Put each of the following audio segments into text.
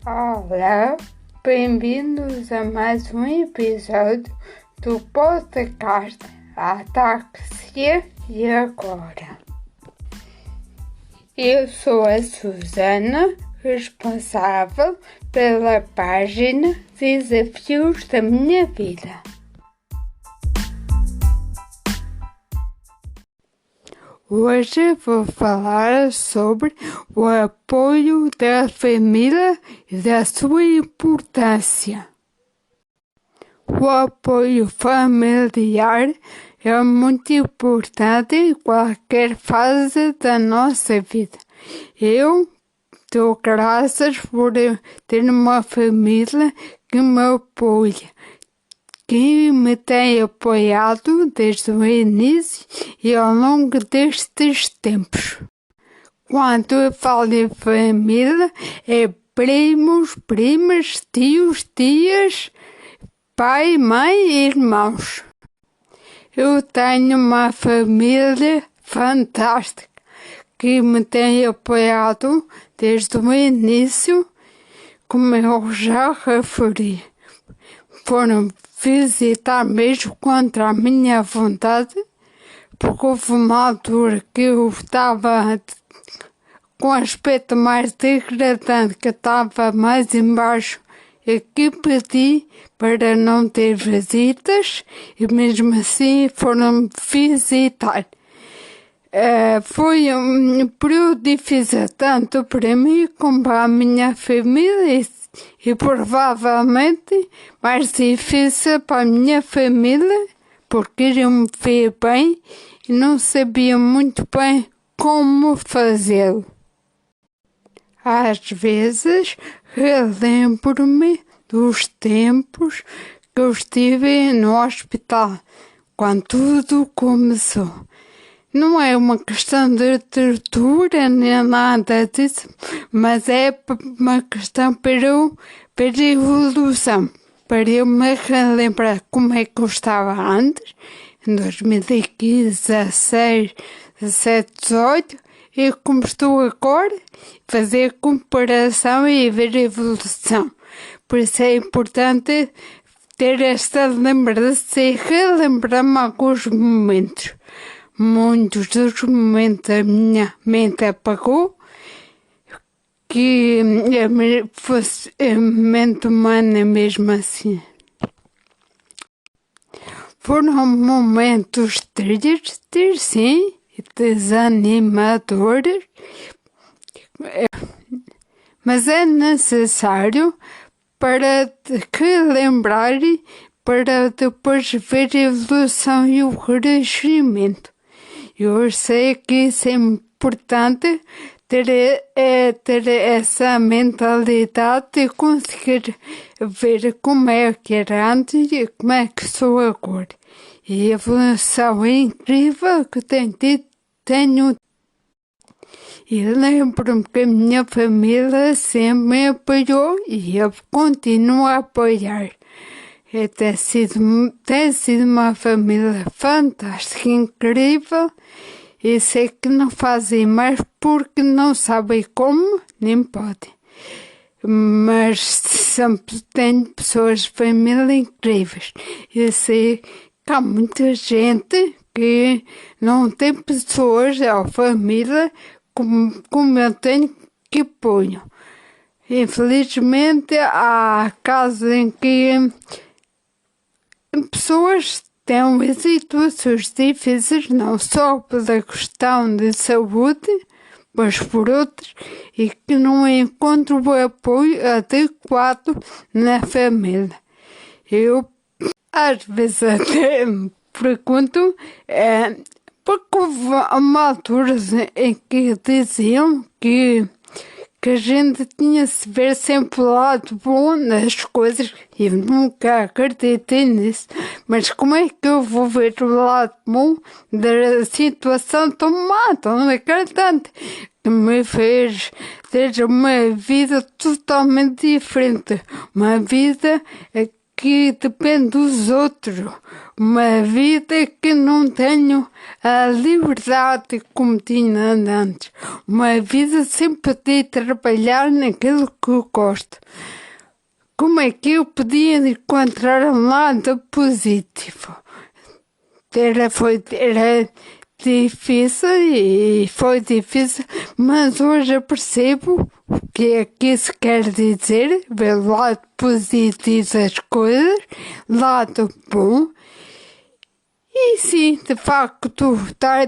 Olá, bem-vindos a mais um episódio do podcast Ataxia e Agora. Eu sou a Susana, responsável pela página Desafios da Minha Vida. Hoje vou falar sobre o apoio da família e da sua importância. O apoio familiar é muito importante em qualquer fase da nossa vida. Eu dou graças por ter uma família que me apoia, que me tem apoiado desde o início e ao longo destes tempos. Quando eu falo em família, é primos, primas, tios, tias, pai, mãe e irmãos. Eu tenho uma família fantástica que me tem apoiado desde o início, como eu já referi. Foram visitar mesmo contra a minha vontade, porque houve uma altura que eu estava com aspecto mais degradante, que estava mais embaixo, e que pedi para não ter visitas, e mesmo assim foram visitar. Foi um período difícil tanto para mim como para a minha família e provavelmente mais difícil para a minha família, porque queriam me ver bem e não sabiam muito bem como fazê-lo. Às vezes relembro-me dos tempos que eu estive no hospital, quando tudo começou. Não é uma questão de tortura nem nada disso, mas é uma questão para evolução, para eu me relembrar como é que eu estava antes, em 2015, 16, 17, 18, e como estou agora, fazer comparação e ver a evolução. Por isso é importante ter esta lembrança e relembrar-me alguns momentos. Muitos dos momentos a minha mente apagou, que fosse a mente humana mesmo assim. Foram momentos tristes, sim, e desanimadores, mas é necessário para relembrar e para depois ver a evolução e o crescimento. Eu sei que isso é importante, ter essa mentalidade e conseguir ver como é que era antes e como é que sou agora. E a evolução incrível que tenho. E lembro-me que a minha família sempre me apoiou e eu continuo a apoiar. Tem sido uma família fantástica, incrível, e sei que não fazem mais porque não sabem como, nem podem. Mas sempre tenho pessoas de família incríveis. Eu sei que há muita gente que não tem pessoas ou família como eu tenho que apoiam. Infelizmente há casos em que pessoas têm situações difíceis, não só pela questão de saúde, mas por outras, e que não encontram o apoio adequado na família. Eu, às vezes, até me pergunto, porque houve uma altura em que diziam que a gente tinha de se ver sempre o lado bom das coisas, e eu nunca acreditei nisso, mas como é que eu vou ver o lado bom da situação tão má, tão degradante, que me fez ter uma vida totalmente diferente, uma vida que depende dos outros, uma vida que não tenho a liberdade como tinha antes, uma vida sem poder trabalhar naquilo que eu gosto. Como é que eu podia encontrar um lado positivo? Era difícil e foi difícil, mas hoje eu percebo o que é que isso quer dizer, ver o lado positivo das coisas, lado bom. E sim, de facto,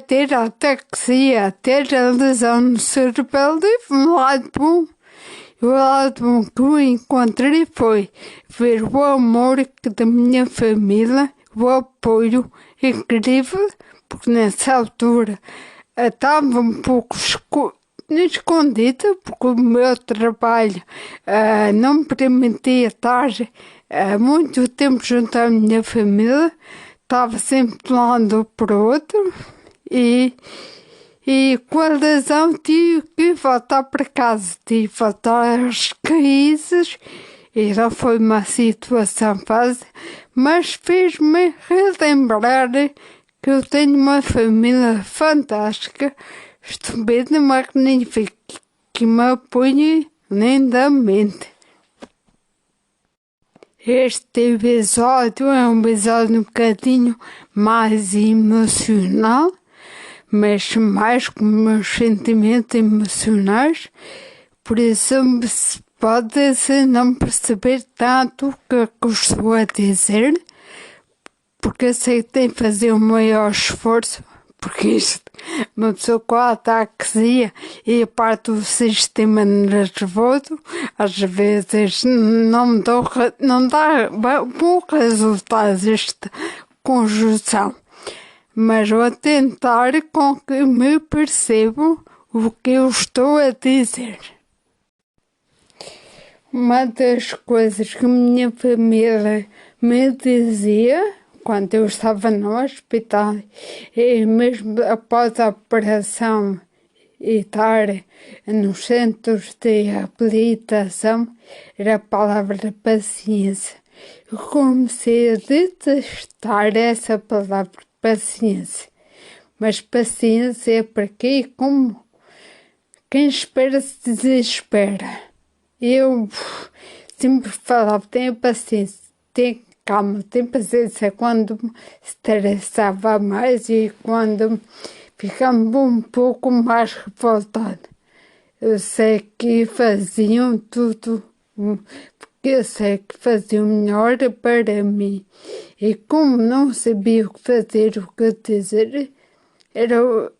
ter a ataxia, ter a lesão no cerebelo, teve um lado bom. O lado bom que eu encontrei foi ver o amor da minha família, o apoio incrível, porque nessa altura estava um pouco escondida, porque o meu trabalho não me permitia estar muito tempo junto à minha família, estava sempre de um lado para o outro e com a lesão tive que voltar para casa, tive que voltar às raízes e não foi uma situação fácil, mas fez-me relembrar que eu tenho uma família fantástica, estupenda, magnífica, que me apoia lindamente. Este episódio é um episódio um bocadinho mais emocional, mas mais com meus sentimentos emocionais, por isso pode-se não perceber tanto o que eu estou a dizer, porque eu sei que tem que fazer um maior esforço, porque isto, uma pessoa com ataxia e a parte do sistema nervoso, às vezes não dá bom resultado esta conjunção. Mas vou tentar com que me percebam o que eu estou a dizer. Uma das coisas que a minha família me dizia quando eu estava no hospital, e mesmo após a operação e estar nos centros de reabilitação, era a palavra paciência. Eu comecei a detestar essa palavra paciência. Mas paciência é para quê e como? Quem espera se desespera. Eu sempre falava, tenha paciência, tenha calma, tenha paciência quando me estressava mais e quando ficava um pouco mais revoltada. Eu sei que faziam tudo, porque eu sei que faziam melhor para mim. E como não sabia o que fazer, o que dizer, era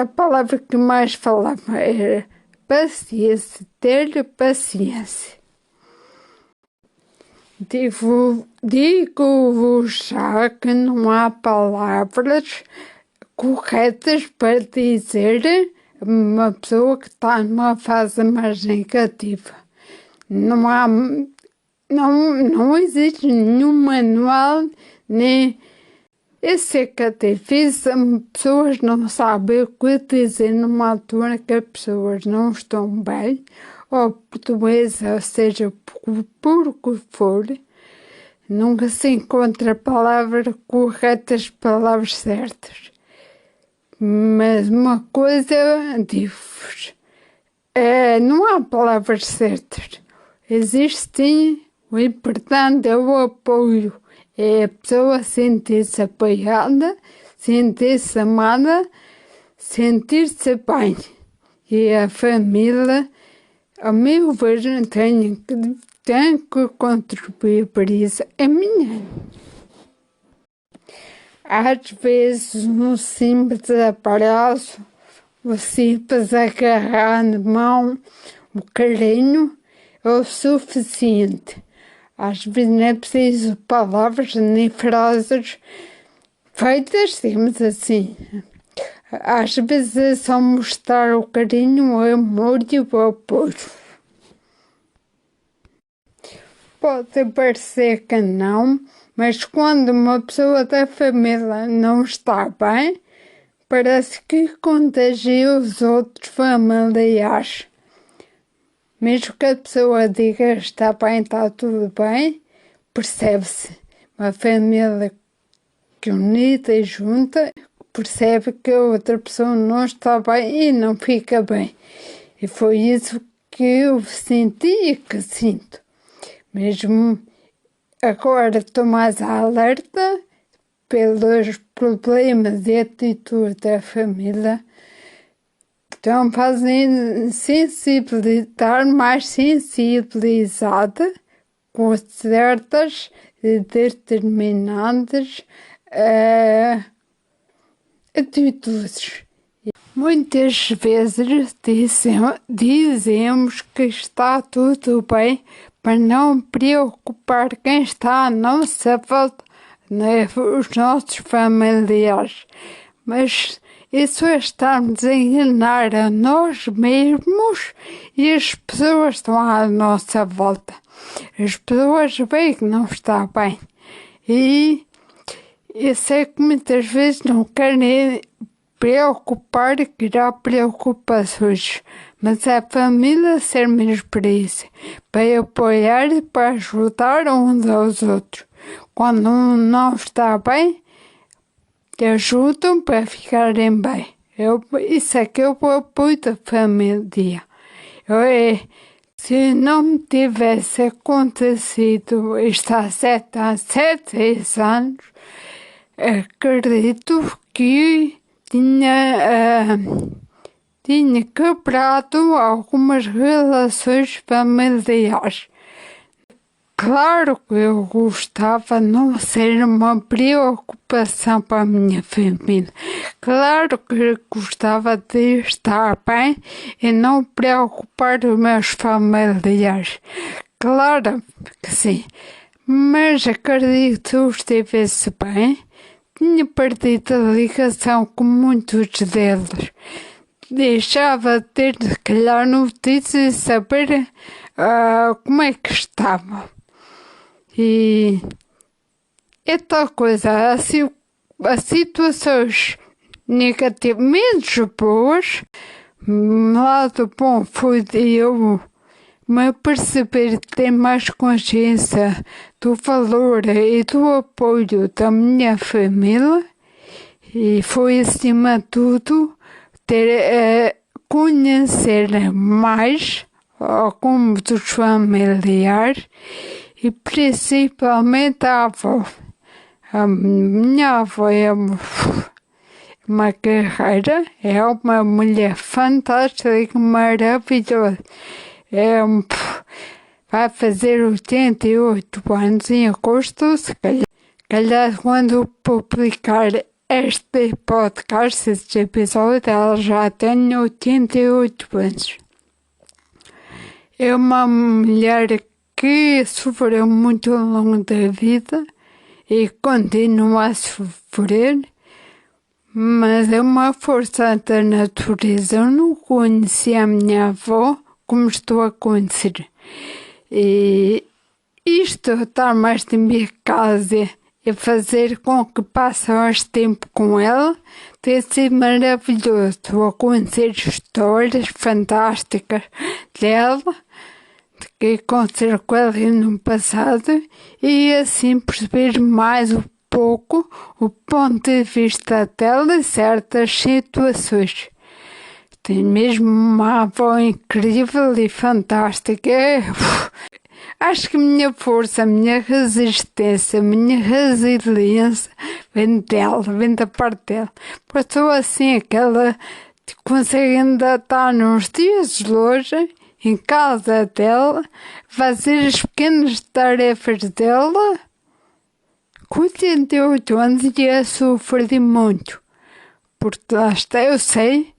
a palavra que mais falava, era paciência, ter paciência. Digo-vos já que não há palavras corretas para dizer uma pessoa que está numa fase mais negativa. Não existe nenhum manual, nem... Eu sei que até pessoas não sabem o que dizer numa altura que as pessoas não estão bem, ou portuguesa, ou seja, por o que for, nunca se encontra a palavra correta, as palavras certas. Mas uma coisa digo-vos, não há palavras certas. Existe sim, o importante é o apoio. É a pessoa sentir-se apoiada, sentir-se amada, sentir-se bem. E a família, ao meu ver, tem que contribuir para isso. É minha. Às vezes, um simples abraço, o simples agarrar na mão, o carinho é o suficiente. Às vezes não é preciso palavras nem frases feitas, digamos assim. Às vezes é só mostrar o carinho, o amor e o apoio. Pode parecer que não, mas quando uma pessoa da família não está bem, parece que contagia os outros familiares. Mesmo que a pessoa diga está bem, está tudo bem, percebe-se. Uma família que unida e junta percebe que a outra pessoa não está bem e não fica bem. E foi isso que eu senti e que sinto. Mesmo agora estou mais alerta pelos problemas e atitudes da família. Então fazem estar mais sensibilizada com certas e determinadas atitudes. Muitas vezes dizemos que está tudo bem para não preocupar quem está à nossa volta, né? Os nossos familiares. Mas isso é estarmos a enganar a nós mesmos e as pessoas que estão à nossa volta. As pessoas veem que não está bem. E eu sei que muitas vezes não querem preocupar, criar preocupações, mas a família serve para isso, para apoiar e para ajudar uns aos outros. Quando um não está bem, te ajudam para ficarem bem. Isso é que é o apoio da família. Se não me tivesse acontecido isto há 6 anos, acredito que tinha quebrado algumas relações familiares. Claro que eu gostava de não ser uma preocupação para a minha família. Claro que gostava de estar bem e não preocupar os meus familiares. Claro que sim. Mas acredito que eu estivesse bem. Tinha perdido a ligação com muitos deles. Deixava de ter, se calhar, notícias e saber como é que estavam. E é tal coisa, as situações negativas, menos boas, lado bom foi de eu me perceber ter mais consciência do valor e do apoio da minha família, e foi acima de tudo ter conhecer mais alguns dos familiares e principalmente a avó. A minha avó é uma guerreira, é uma mulher fantástica, maravilhosa. Vai fazer 88 anos em agosto, se calhar quando publicar este podcast, este episódio, ela já tem 88 anos. É uma mulher que sofreu muito ao longo da vida e continua a sofrer, mas é uma força da natureza. Eu não conheci a minha avó como estou a conhecer. E isto, estar mais em minha casa e fazer com que passe mais tempo com ela, tem sido maravilhoso. Estou a conhecer histórias fantásticas dela, que aconteceram com ela no passado, e assim perceber mais um pouco o ponto de vista dela em certas situações. Tem mesmo uma avó incrível e fantástica. Acho que a minha força, a minha resistência, a minha resiliência vem dela, vem da parte dela. Porque sou assim, aquela que consegue ainda estar nos dias longe, em casa dela, fazer as pequenas tarefas dela, com 88 anos, e a sofrer muito. Porque lá está, eu sei,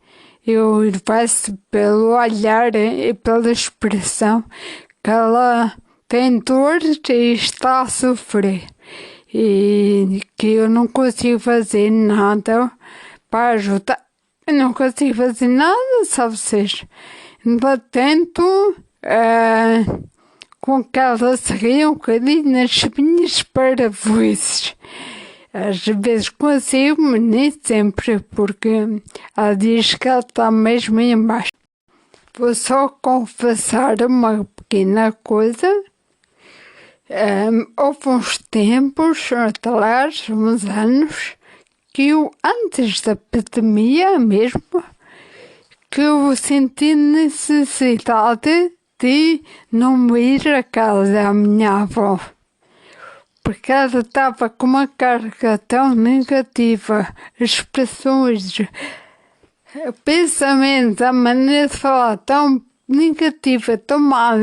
eu vejo pelo olhar e pela expressão que ela tem dor e está a sofrer. E que eu não consigo fazer nada para ajudar. Eu não consigo fazer nada, só vocês. Ainda tento com que ela se ria um bocadinho nas minhas paravoices. Às vezes consigo, mas nem sempre, porque ela diz que ela está mesmo aí embaixo. Vou só confessar uma pequena coisa. Houve uns tempos atrás, uns anos, que eu, antes da pandemia mesmo, que eu senti necessidade de não ir à casa da minha avó, porque ela estava com uma carga tão negativa, as pessoas, pensamentos, a maneira de falar tão negativa, tão mal,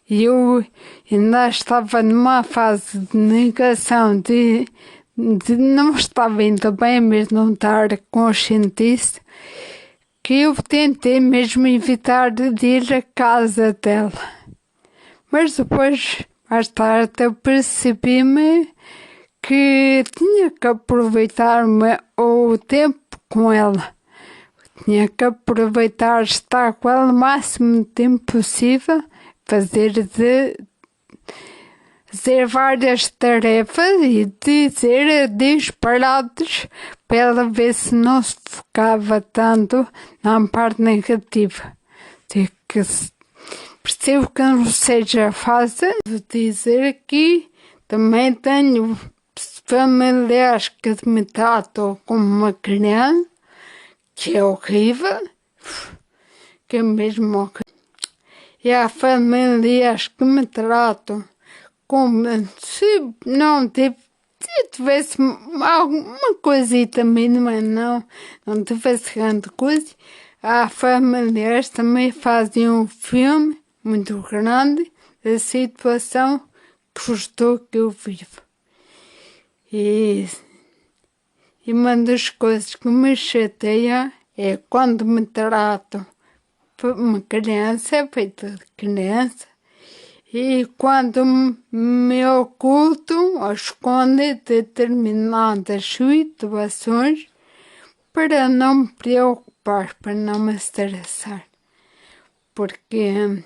e eu ainda estava numa fase de negação, de não estava ainda bem, mas não estar consciente disso, que eu tentei mesmo evitar de ir à casa dela. Mas depois, mais tarde, eu percebi-me que tinha que aproveitar o tempo com ela. Tinha que aproveitar estar com ela o máximo de tempo possível, fazer várias tarefas e dizer disparados para ela ver se não se focava tanto na parte negativa. Percebo que não seja fácil dizer que também tenho familiares que me tratam como uma criança, que é horrível, que é mesmo horrível. E há familiares que me tratam como se não tivesse alguma coisita mínima, não tivesse grande coisa. Há familiares que também fazem um filme muito grande da situação que eu vivo. E uma das coisas que me chateia é quando me tratam por uma criança, feita de criança, e quando me ocultam ou escondem determinadas situações para não me preocupar, para não me estressar. Porque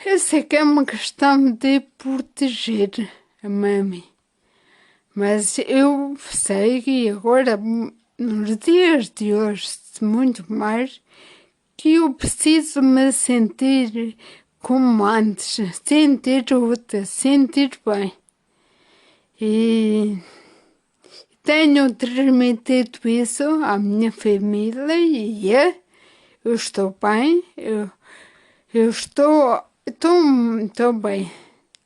eu sei que é uma questão de proteger a mãe, mas eu sei que agora, nos dias de hoje, muito mais, que eu preciso me sentir como antes, sentir útil, sentir bem. E tenho transmitido isso à minha família e eu estou bem, eu estou bem.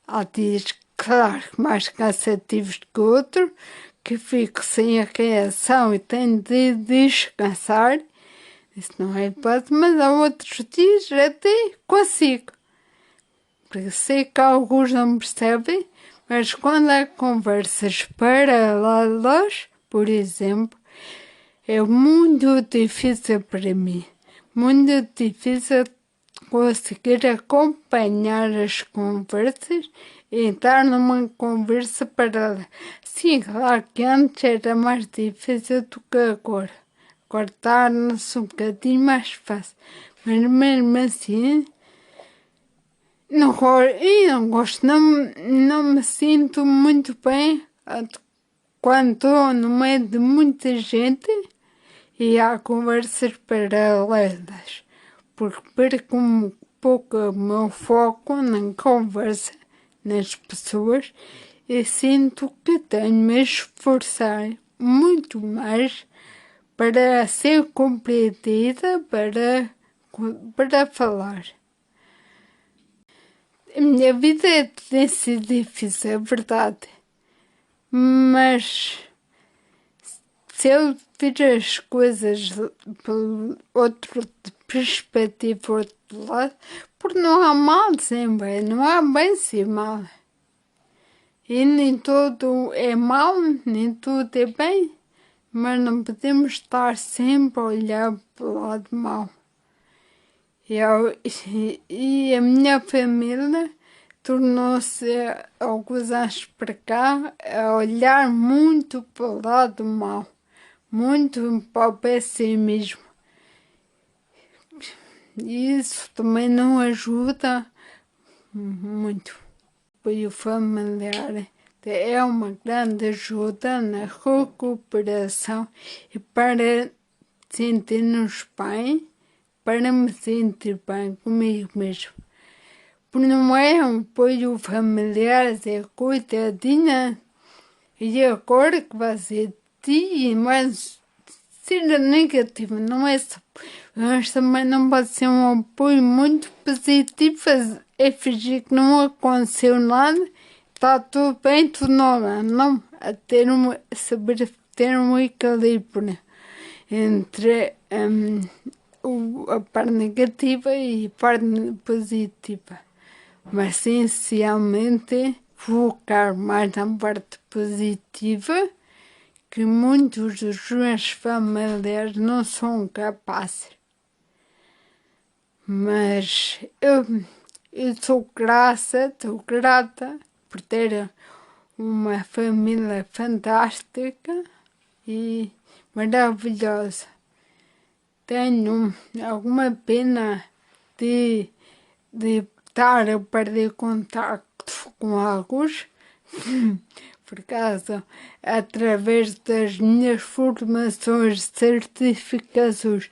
Há dias, claro, mais cansativos que outros, que fico sem a reação e tenho de descansar. Isso não é fácil, mas há outros dias até consigo. Porque sei que alguns não percebem, mas quando há conversas paralelas, por exemplo, é muito difícil para mim. Muito difícil conseguir acompanhar as conversas e entrar numa conversa paralela. Sim, claro que antes era mais difícil do que agora. Agora torna-se um bocadinho mais fácil. Mas mesmo assim, não gosto, não me sinto muito bem quando estou no meio de muita gente e há conversas paralelas, porque perco um pouco o meu foco na conversa, nas pessoas, e sinto que tenho de me esforçar muito mais para ser compreendida, para falar. A minha vida tem sido difícil, é verdade, mas se eu vir as coisas por outro perspectiva, outro lado, porque não há mal sem bem, não há bem sem mal. E nem tudo é mal, nem tudo é bem, mas não podemos estar sempre a olhar para o lado mau. E a minha família tornou-se, alguns anos para cá, a olhar muito para o lado mau, muito para o pessimismo. E isso também não ajuda muito. O apoio familiar é uma grande ajuda na recuperação e para sentir-nos bem, para me sentir bem comigo mesmo. não é um apoio familiar, é coitadinha. E agora que vai ser tia, mas ser negativo, não é só. Mas também não pode ser um apoio muito positivo, é fingir que não aconteceu nada, está tudo bem, tudo normal. Não, saber ter um equilíbrio entre a parte negativa e a parte positiva. Mas essencialmente focar mais na parte positiva, que muitos dos meus familiares não são capazes. Mas eu sou grata por ter uma família fantástica e maravilhosa. Tenho alguma pena de estar a perder contacto com alguns, por causa, através das minhas formações, certificações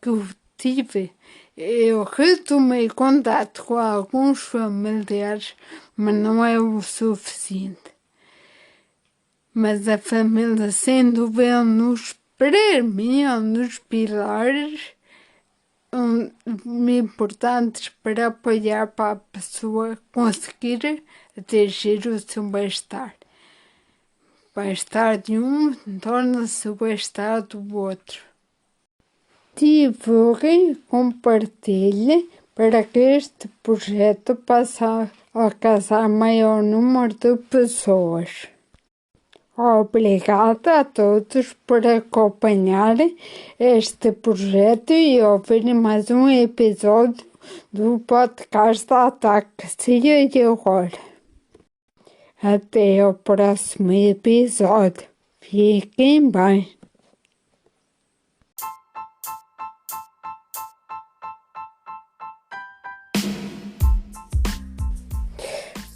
que eu tive, eu retomei contato com alguns familiares, mas não é o suficiente. Mas a família, sem dúvida, para mim, é um dos pilares importantes para apoiar para a pessoa conseguir atingir o seu bem-estar. O bem-estar de um torna-se o bem-estar do outro. Divulguem, compartilhem para que este projeto possa alcançar maior número de pessoas. Obrigada a todos por acompanharem este projeto e ouvirem mais um episódio do podcast Ataxia e Agora. Até o próximo episódio. Fiquem bem.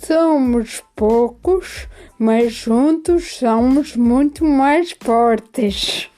Somos poucos, mas juntos somos muito mais fortes.